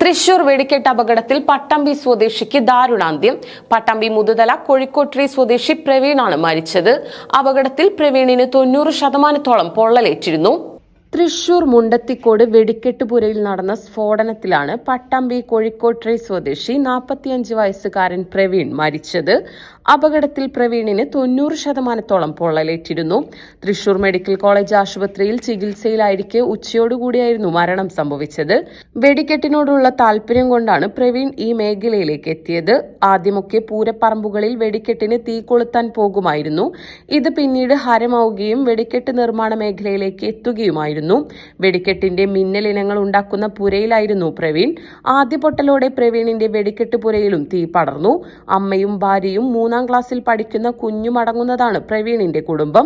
തൃശൂർ വെടിക്കെട്ട് അപകടത്തിൽ പട്ടാമ്പി സ്വദേശിക്ക് ദാരുണാന്ത്യം. പട്ടാമ്പി മുതുതല കോഴിക്കോട്രി സ്വദേശി പ്രവീണാണ് മരിച്ചത്. അപകടത്തിൽ പ്രവീണിന് 90% പൊള്ളലേറ്റിരുന്നു. തൃശൂർ മുണ്ടത്തിക്കോട് വെടിക്കെട്ടുപുരയിൽ നടന്ന സ്ഫോടനത്തിലാണ് പട്ടാമ്പി കോഴിക്കോട്രി സ്വദേശി 45 വയസ്സുകാരൻ പ്രവീൺ മരിച്ചത്. അപകടത്തിൽ പ്രവീണിന് 90% പൊള്ളലേറ്റിരുന്നു. തൃശൂർ മെഡിക്കൽ കോളേജ് ആശുപത്രിയിൽ ചികിത്സയിലായിരിക്കെ ഉച്ചയോടുകൂടിയായിരുന്നു മരണം സംഭവിച്ചത്. വെടിക്കെട്ടിനോടുള്ള താല്പര്യം കൊണ്ടാണ് പ്രവീൺ ഈ മേഖലയിലേക്ക് എത്തിയത്. ആദ്യമൊക്കെ പൂരപ്പറമ്പുകളിൽ വെടിക്കെട്ടിന് തീ കൊളുത്താൻ പോകുമായിരുന്നു. ഇത് പിന്നീട് ഹരമാവുകയും വെടിക്കെട്ട് നിർമ്മാണ മേഖലയിലേക്ക് എത്തുകയുമായിരുന്നു. വെടിക്കെട്ടിന്റെ മിന്നലിനങ്ങൾ ഉണ്ടാക്കുന്ന പുരയിലായിരുന്നു പ്രവീൺ. ആദ്യ പൊട്ടലോടെ പ്രവീണിന്റെ വെടിക്കെട്ട് പുരയിലും തീ പടർന്നു. അമ്മയും ഭാര്യയും 3ാം ക്ലാസ്സിൽ പഠിക്കുന്ന കുഞ്ഞുമടങ്ങുന്നതാണ് പ്രവീണിന്റെ കുടുംബം.